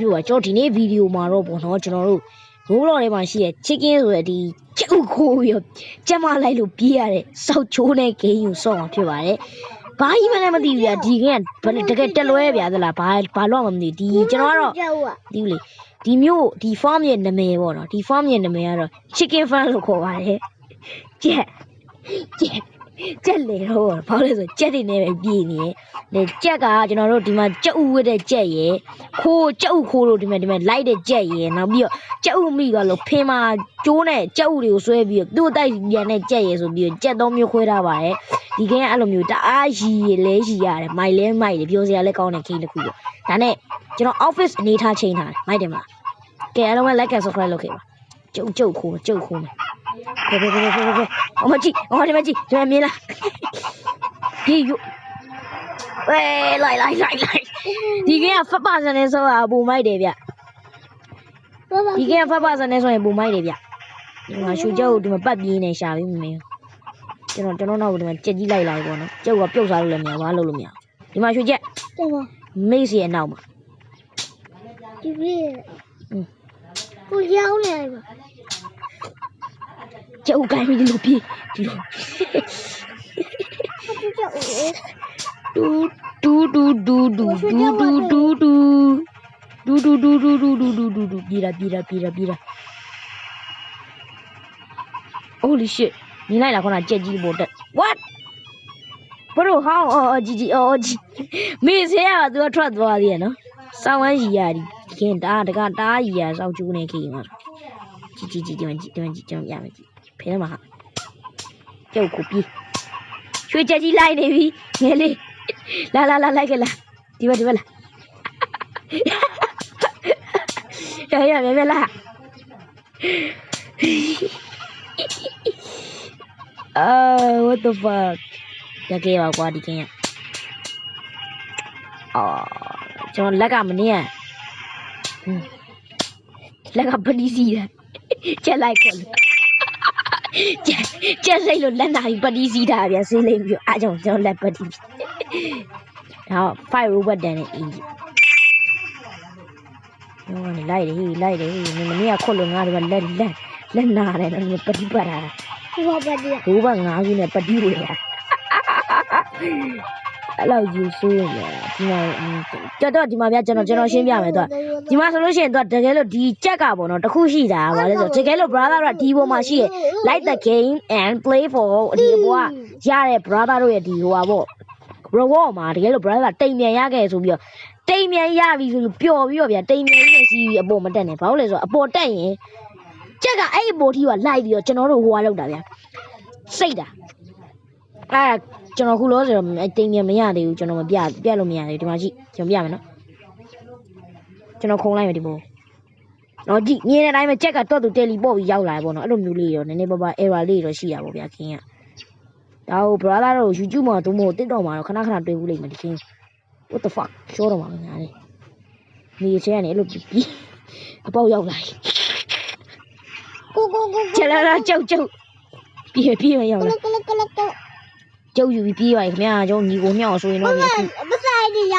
ပြောကျွန်တော်ဒီနေ့ဗီဒီယိုမှာတော့ပေါ့နော်ကျွန်တော်တို့ဘိုးဘလော်ထဲမှာရှိတဲ့ chicken ဆိုတဲ့ဒီကျုပ်ခိုးပြီးတော့ကျမလိုက်လို့ပြေးရတဲ့စောက်ချိုးနဲ့ဂိမ်းကိုစော့အောင်ဖြစ်ပါတယ်ဘာကြီးမှလည်းမသိဘူးဗျာဒီကတကယ်တက်လွဲဗျာသလားဘာလို့မှမသိဒီကျွန်တော်ကတော့ဒီလေဒီမျိုးဒီ farm ရဲ့နာမည်ပေါ့နော်ဒီ farm ရဲ့နာမည်ကတော့ chicken farm လို့ခေါ်ပါတယ်ကြက်လေတော့ဘာလို့လဲဆိုကြက်တွေနဲ့ပဲပြေးနေတယ်ကြက်ကကျွန်တော်တို့ဒီမှာကြက်ဥဝတ်တဲ့ကြက်ရယ်ကြက်ဥခိုးလို့ဒီမှာလိုက်တဲ့ကြက်ရယ်နောက်ပြီးတော့ကြက်ဥမိသွားလို့ဖင်မှာကျိုးနဲ့ကြက်ဥတွေကိုဆွဲပြီးတော့သူ့အတိုက်ပြန်တဲ့ကြက်ရယ်ဆိုပြီးတော့ကြက်သုံးမျိုးခွဲထားပါတယ်ဒီကင်းကအဲ့လိုမျိုးတအားရီလဲရီရတယ်မိုက်လဲမိုက်တယ်ပြောစရာလဲကောင်းတဲ့ခင်းတစ်ခုပေါ့ဒါနဲ့ကျွန်တော် office အနေထားချိန်ထားတယ်မိုက်တယ်မလားကဲအားလုံးပဲ like and subscribe လုပ်ခဲ့ပါကျုပ်ခိုးမယ်别！我们进，这边没了。咦哟！喂，来！你给俺发巴上的时候啊，不买的别。你给俺发巴上的时候也不买的别。我睡觉他妈八点呢，下午没有。ကျွန်တော်နောက်ဒီမှာကြက်ကြီးလိုက်ပေါ့နော်ကျုပ်ကပြုတ်စားလို့လည်းမရဘာလို့လို့မရဒီမှာရွှေကြက်မိတ်စီရဲ့နောက်မှာဒီပြေကိုရောက်နေပါကျုပ်ကိုင်းပြီးဒီလိုပြေးဒီလိုဒူပြေးတာ Holy shit မြင်လိုက်လားခုနကြက်ကြီးပေါ်တက် What ဘရိုဟောင်းကြီးမေးစရာကသူကထွက်သွားသေးရနော်စောင်းဝမ်းကြီးရဒီခင်တားကြီးရစောက်ကျူးနေခင်မှာကြီးဒီမှာကျွန်တော်ရမယ်ကြီးဖဲမှာဟာကျုပ်ကိုပြေးရွှေကြက်ကြီးလိုက်နေပြီငယ်လေးလာလိုက်ကြလားဒီဘက်လားရမြဲလားwhat the fuck ရခဲ့ပါကွာဒီကင်းရကျွန်တော်လက်ကမနေရလက်ကပတိစီတာချက်လိုက်ခေါ်လို့ချက်စိတ်လို့လက်နာပြီးပတိစီတာဗျာဆေးလိမ့်ပြီးအားကြောင့်ကျွန်တော်လက်ပတိနောက် five robot တန်နဲ့အင်ဂျီလိုက်တယ်မနေ့ကခေါ်လို့ငါတို့ကလက်နာတယ်နော်ပတိပတ်တာဘူဘငါးခုနဲ့ပတိတွေရအဲ့လောက်ယူဆိုးရဒီမှာဒီမှာဗျာကျွန်တော်ရှင်းပြမယ်တော့ဒီမှာဆိုလို့ရှိရင်တော့တကယ်လို့ဒီကြက်ကပေါ့နော်တခုရှိတာဗါလဲဆိုတကယ်လို့ brother ကဒီပေါ်မှာရှိရ like the game and play for ဒီဘောကရတဲ့ brother တို့ရဲ့ဒီဟိုပါပေါ့ reward မှာတကယ်လို့ brother တိမ်မြန်ရခဲ့ဆိုပြီးတော့တိမ်မြန်ရပြီဆိုပျော်ပြီးတော့ဗျာတိမ်မြန်ကြီးနဲ့စီးပြီးအပေါ်မတက်နဲ့ဘာလို့လဲဆိုတော့အပေါ်တက်ရင်ကြက်ကအဲ့ဒီပေါ်ထီကလိုက်ပြီးတော့ကျွန်တော်တို့ဟိုကလောက်တာဗျာစိတ်တာအဲ့ကျွန်တော်ခုလို့ဆိုတော့တိမ်မြန်မရသေးဘူးကျွန်တော်မပြလို့မရသေးဘူးဒီမှာကြည့်ကျွန်တော်ပြမယ်နော်ကျွန်တော်ခုံလိုက်မယ်ဒီပေါ်တော့ကြည့်မြင်တဲ့အတိုင်းပဲကြက်ကတော့သူတယ်လီပေါ့ပြီးရောက်လာတယ်ပေါ့နော်အဲ့လိုမျိုးလေးရောနည်းနည်းပါးပါ error လေးတော့ရှိရပါဗျာခင်ဗျဒါဟို brother တို့ YouTube မှာသူ့မို့ TikTok မှာတော့ခဏတွေ့ဘူးလိမ့်မယ်ဒီခင် what the fuck ရှောတော့မှာငါလေးနေချဲကနေအဲ့လိုပြီးအပေါက်ရောက်လာကိုချက်လာကျုပ်ပြေးမရောက်လာကျုပ်ယူပြီးပြေးပါခင်ဗျာကျွန်တော်ညီကိုမြောက်ဆိုရင်တော့မဆိုင်ရ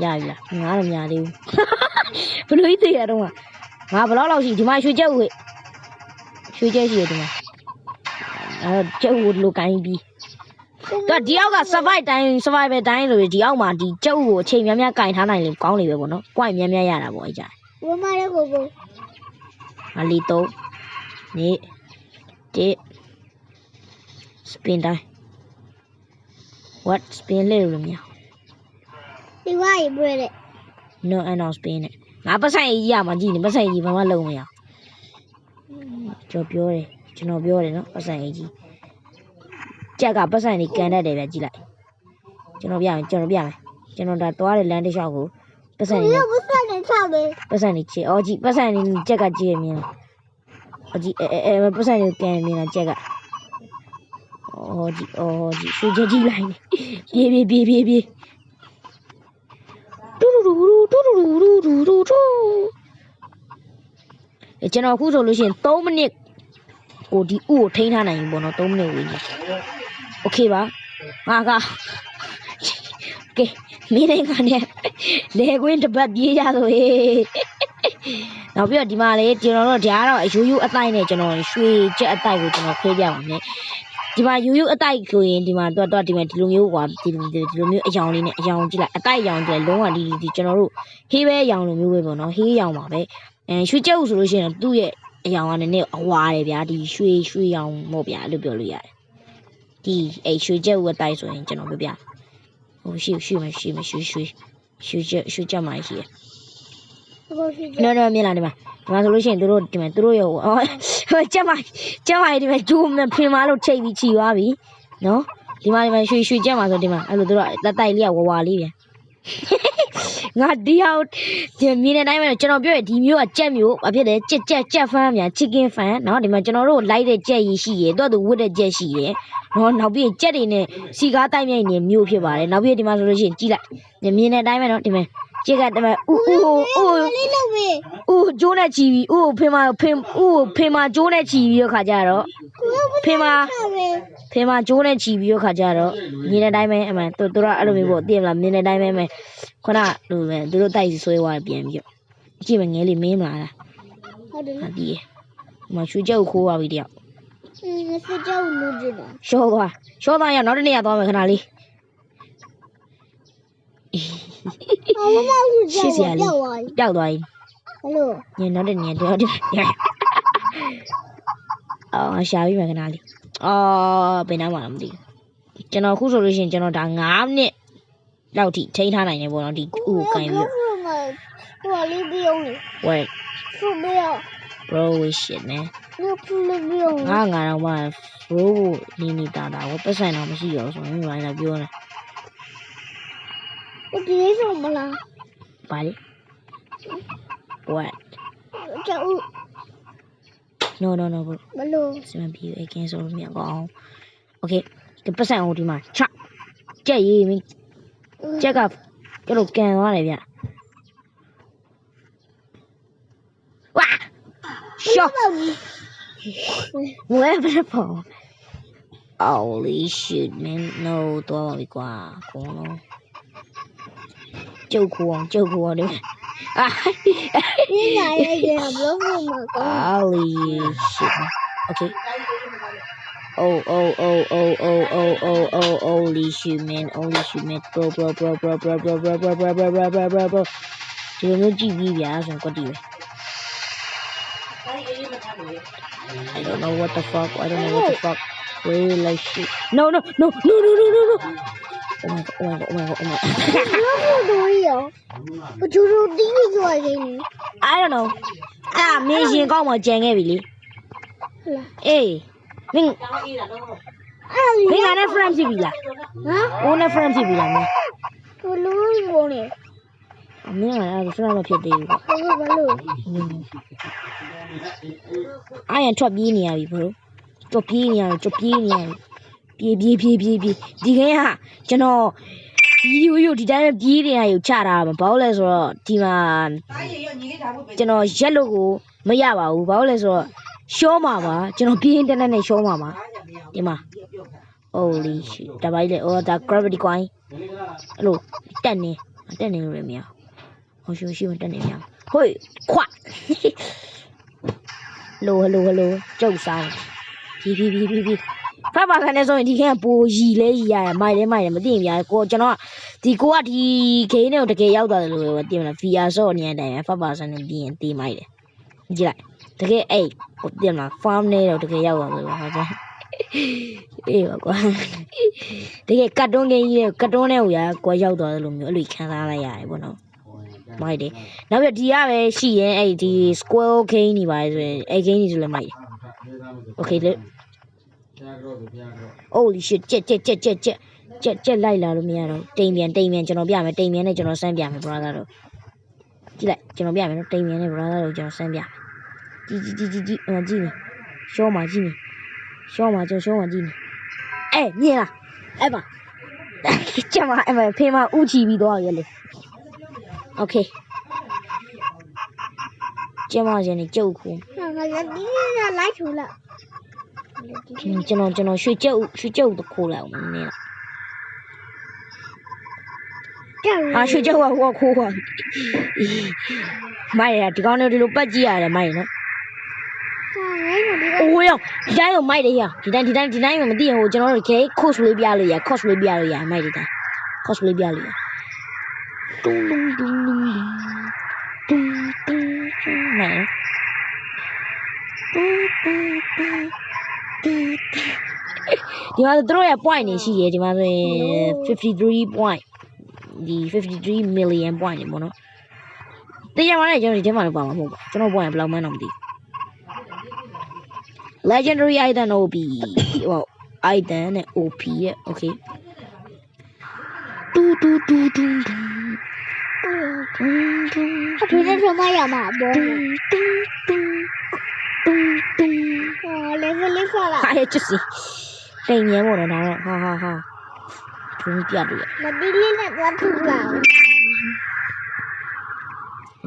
ရလားငါတော့မရသေးဘူးဘလို့သိရတော့ငါဘလောက်လောက်ရှိဒီမှာရွှေကျက်ရှိရဒီမှာအဲ့ကျုပ်ကိုလိုကိုင်းပြီးတော့ဒီအောက်က survive တိုင်းဆိုပြီးဒီအောက်မှာဒီကျုပ်ကိုအချိန်များများကင်ထားနိုင်လေကောင်းလေပဲပေါ့နော်။ point များများရတာပေါ့အဲ့ကြ။ဘုမလည်းကိုအလီတော့နေဒီ spin တိုင်း what spin လဲလို့မရ။ဒီဝိုင်းပြည့်တယ် no and not spin နဲ့ငါပတ်ဆိုင်ကြီးရမှာကြည့်နေပတ်ဆိုင်ကြီးဘာမှလုံးမရ။ကျွန်တော်ပြောတယ်နော်ပတ်ဆိုင်ကြီးကြက်ကပတ်ဆိုင်ကြီးကန်တတ်တယ်ဗျကြည့်လိုက်ကျွန်တော်ပြမယ်ကျွန်တော်ဒါသွားတဲ့လမ်းတစ်လျှောက်ကိုပတ်ဆိုင်ကြီးချေကြည့်ပတ်ဆိုင်ကြီးကြက်ကကြည့်မြင်ကြည့်ပတ်ဆိုင်ကြီးကန်မြင်လားကြက်ကကြည့်ရှူကြည့်လိုက်ပြေးတူကျွန်တော်အခုဆိုလို့ရှိရင်3မိနစ်ကိုဒီဥကိုထိန်းထားနိုင်ပြီပေါ့နော်3မိနစ်ဝေးနေโอเคပါငါကကဲမင်းနဲ့ငါနဲ့ လေကွင်းတစ်ပတ်ပြေးကြဆိုဟေးနောက်ပြီးတော့ဒီမှာလေကျွန်တော်တို့ဒါကတော့ရိုးရိုးအတိုင်းနဲ့ကျွန်တော်ရွှေချက်အတိုင်းကိုကျွန်တော်ခွဲပြပါမယ်ဒီမှာရိုးရိုးအတိုက်ဆိုရင်ဒီမှာတော့ဒီမှာဒီလိုမျိုးကွာဒီလိုမျိုးအယောင်လေးနဲ့အယောင်ကြည့်လိုက်အတိုက်အယောင်ကြည့်လိုက်လုံးဝဒီကျွန်တော်တို့ဟေးပဲအယောင်လိုမျိုးပဲပေါ့နော်ဟေးအယောင်ပါပဲရွှေကြက်ဥဆိုလို့ရှိရင်သူ့ရဲ့အယောင်ကလည်းအဝါတယ်ဗျာဒီရွှေရောင်မို့ဗျာလို့ပြောလို့ရတယ်ဒီရွှေကြက်ဥအတိုက်ဆိုရင်ကျွန်တော်ပြောပြဟိုရှိရွှေကြက်မှရှိရနော်မြင်လာဒီမှာဆိုလို့ရှိရင်တို့ဒီမှာတို့ရောကြက်မဒီမှာဂျိုးမဖင်မလို့ချိန်ပြီးချီသွားပြီနော်ဒီမှာရွှေကြက်မှာဆိုဒီမှာအဲ့လိုတို့လက်တိုက်လေးကဝါလေးပြန်ငါဒီအောင်ဒီမြင်တဲ့အတိုင်းပဲကျွန်တော်ပြောရဒီမျိုးကကြက်မျိုးဘာဖြစ်လဲကြက်ဖန်းမြန် chicken fan နော်ဒီမှာကျွန်တော်တို့လိုက်တဲ့ကြက်ရည်ရှိရတော့သူဝတ်တဲ့ကြက်ရှိတယ်နော်နောက်ပြီးကြက်တွေနဲ့စီကားတိုက်မြိုက်နေမျိုးဖြစ်ပါတယ်နောက်ပြီးဒီမှာဆိုလို့ရှိရင်ကြည့်လိုက်မြင်တဲ့အတိုင်းပဲနော်ဒီမှာကြက်ကတမဦးဂျိုးနဲ့ချီပြီးဦးဖေမဂျိုးနဲ့ချီပြီးတော့ခါကြတော့ဖေမဂျိုးနဲ့ချီပြီးတော့ခါကြတော့မြင်တဲ့အတိုင်းပဲအမှန်တို့ကအဲ့လိုမျိုးပေါ့သိရမလားမြင်တဲ့အတိုင်းပဲခုနလိုပဲသူတို့တိုက်ဆွဲသွားပြန်ပြီးတော့ကြည့်မငဲလေးမင်းမလားဟုတ်တယ်ဒီမရွှေကြောက်ခိုးပါပြီတယောက်ရွှေကြောက်လို့ကြည့်တာရှော့သွားရနောက်တစ်နေ့ရသွားမယ်ခဏလေးရှေ့စရာလေးပျောက်သွားပြီဟယ်လိုညနောက်တဲ့ညတော့ရှာပြီးမယ်ခဏလေးဘယ်နားမှာမသိဘူးကျွန်တော်ခုဆိုလို့ရှိရင်ကျွန်တော်ဒါ9မိနစ်လောက်ထိထိန်းထားနိုင်တယ်ပေါ့နော်ဒီဥကိုကင်ပြီးဟိုလေးပြုံးလေ Wait ဖူပြော Bro shit man ဖူလေးပြုံးငါတော့မှ bro နေတာဝပတ်ဆိုင်တော့မရှိရောဆိုရင်ဘာလဲပြောနေဒီလေးဆိုမလားဘာလဲ What No bro ဘလို့စမပြီးအကင်းဆိုလို့မရအောင် Okay ဒီပတ်ဆိုင်အောင်ဒီမှာချကြက်ရေးမင်းကြက်ကကျတော့ကန်သွားတယ်ဗျဝါရှော့ဝဲဘယ်ပေါ် Holy shit man no တော့ပါပြီကွာကောင်းတော့ကျုပ်ခေါ်အောင်ဒီဒီညာရဲ့ဘလို့မကော Holy shit Okay Holy shit man bro ဒီလိုကြည့်ပြီးဗျာဆိုတော့ဒီပဲ I don't know what the fuck Wait like shit No Oh my god I don't know မင်းရှင်ကောင်းမှကြံခဲ့ပြီလေအေးမင်းနဲ့ friend ဖြစ်ပြီလားဟမ်နဲ့ friend ဖြစ်ပြီလားမင်းဘလို့ဘုံလေမင်းကအဲ့ဒါ friend မဖြစ်သေးဘူးဘာလို့အဲ့ရထွက်ပြေးနေရပြီဘလို့ထွက်ပြေးနေရပြီပြေးဒီခဲကကျွန်တော်ဗီဒီယိုဒီတိုင်းပြေးနေရယူချတာဘာလို့လဲဆိုတော့ဒီမှာကျွန်တော်ရက်လို့ကိုမရပါဘူးဘာလို့လဲဆိုတော့ရှောမှာပါကျွန်တော်ပြေးအင်တာနက်နဲ့ရှောမှာပါဒီမှာ Holy shit ဒါပါလေဒါ gravity coin အဲ့လိုတက်နေလို့လည်းမရဟိုရှိတက်နေမရဟိုခွတ်ဟယ်လိုကျုပ်ဆောင်ဖြီးဖတ်ပါခနဲ့ဆိုရင်ဒီခဲပိုရီလဲရီရတယ်မိုက်လဲမသိရင်ဗျာကျွန်တော်ဒီကိုကဒီဂိမ်းနဲ့တကယ်ရောက်သွားတယ်လို့ပဲသိမလား VR ဆော့နေတဲ့အတိုင်းဖတ်ပါဆန်နေပြီးရင်တီးမိုက်တယ်ကြည့်လိုက်တကယ်ဟိုသိမလား farm နဲ့တော့တကယ်ရောက်သွားတယ်ဟာကြအေးပါကွာတကယ်ကတ်တွန်းဂိမ်းကြီးကတ်တွန်းနဲ့ဟိုရကိုရောက်သွားတယ်လို့မျိုးအဲ့လိုခံစားလိုက်ရတယ်ပေါ့နော်မိုက်တယ်နောက်ပြဒီကပဲရှိရင်ဒီ squirrel game နေပါဆိုရင်game နေဆိုလည်းမိုက်တယ် Okay လေHoly shit ကြက်လိုက်လာလို့မရတော့တိမ်မြန်ကျွန်တော်ပြမယ်တိမ်မြန်နဲ့ကျွန်တော်စမ်းပြမယ် brother တို့ကြည့်လိုက်ကျွန်တော်ပြမယ်နော်တိမ်မြန်နဲ့ brother တို့ကျွန်တော်စမ်းပြကြည့်နေရှောမှာကြည့်နေရှောမှာကြည့်နေမြင်လားအဲ့ပါကျမအဲ့ဖေးမဥချီပြီးတော့ရလေ Okay ကျမရနေကြုတ်ခုငါဒီလိုက်ထူလာကျွန်တော်ရွှေကြုတ်တခိုးလိုက်အောင်နင်းလာ ရွှေကြောက်ကဟိုခိုးသွားမိုက်ရဒီကောင်းလေးဒီလိုပတ်ကြည့်ရတယ်မိုက်နော်အိုးရောဒီတိုင်းကိုမိုက်တယ်ရဒီတိုင်းမသိရင်ဟိုကျွန်တော်တို့ခဲ course လေးပြလို့ရ course လေးပြလို့ရမိုက်တယ် course လေးပြလို့ရတုံးမိုက်ဒီမှာတို့ရဲ့ point နေရှိတယ်ဒီမှာဆိုရင်53 point ဒီ53 million point နေပေါ့နော်တရားမနဲ့ကျွန်တော်ဒီထဲမှာလည်းပါမှာမဟုတ်ပါကျွန်တော် point ဘယ်လောက်မှန်းတော့မသိ legendary item OP ဟို item နဲ့ OP ရဲ့ okay တူအဖေနဲ့ဆိုမရမှာဘောlevel လေးဖလာ ဟာချစ်စီတိမ်မြဲပေါ့နော်ဒါတော့ဟာသူပြလို့ရမဒီလေးနဲ့သွားထူလာ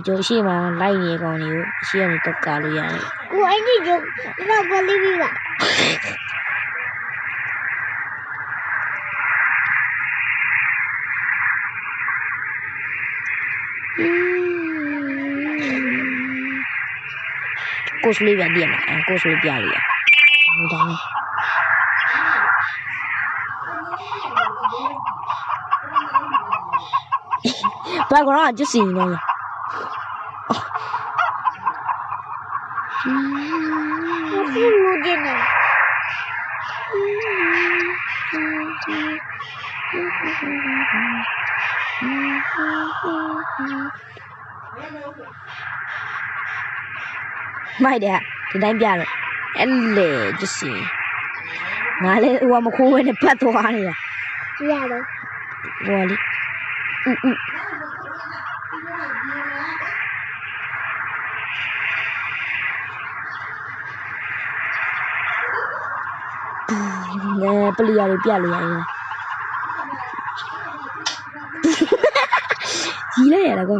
ကျွန်တော်ရှိမှလိုက်နေကောင်တွေကိုအရှိရနေတော့ကာလို့ရတယ်ကိုအဲ့ဒီကျတော့ဘယ်လေးပြီလားကိုစလေးပြပြမှာကိုစလေးပြလို့ရဟိုတိုင်းဘာကောကျစီနေရလူကျနေမိုက်တယ်ဒီတိုင်းပြလို့အဲ့လေကျစီငါလည်းဟိုမခိုးဝဲနဲ့ပတ်သွားနေတာရတယ်ဟိုလေပလီယာတွေပြလို့ရတယ်ကြီးလိုက်ရတာကော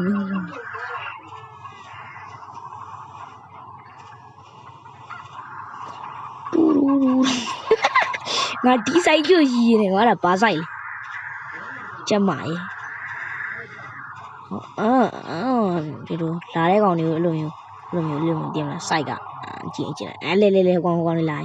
ငါဒီဆိုင်ကျရီနေငါကဘာဆိုင်လဲကျမရေဒီလိုလာတဲ့ကောင်တွေကိုအဲ့လိုမျိုးတင်မလားစိုက်ကကြည့်လိုက်အဲ့လေကောင်လေးလာ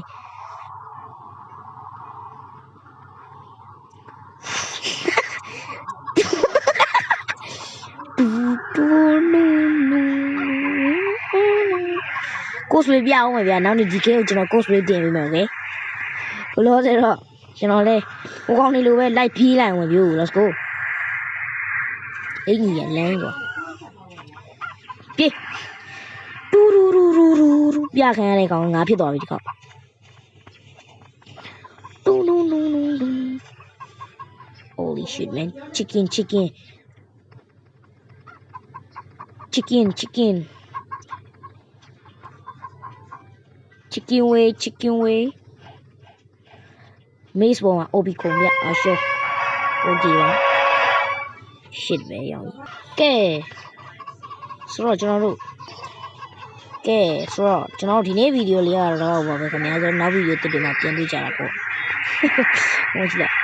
ကိုစလေးပြအောင်မယ်ဗျာနောက်နေ့ဒီကေကိုကျွန်တော်ကိုစလေးတင်ပေးမယ်โอเคဘလို့ဆိုတော့ကျွန်တော်လဲဟိုကောင်လေးလိုပဲလိုက်ပြေးလိုက်ဝင်ပြို့ let's go အင်းကြီးရလမ်းကွာပြေးတူပြခံရတဲ့ကောင်ငါဖြစ်သွားပြီဒီခေါက်တူ holy shit man chicken way maze ပေါ်မှာ OB ခုံမြအရှောokay ပါ shit ပဲရောင်းကဲဆိုတော့ကျွန်တော်တို့ဒီနေ့ဗီဒီယိုလေးကတော့ပါပဲခင်ဗျာဆိုတော့နောက်ဗီဒီယိုတစ်တွေမှာပြန်တွေ့ကြတာပေါ့ဟုတ်ကြည့်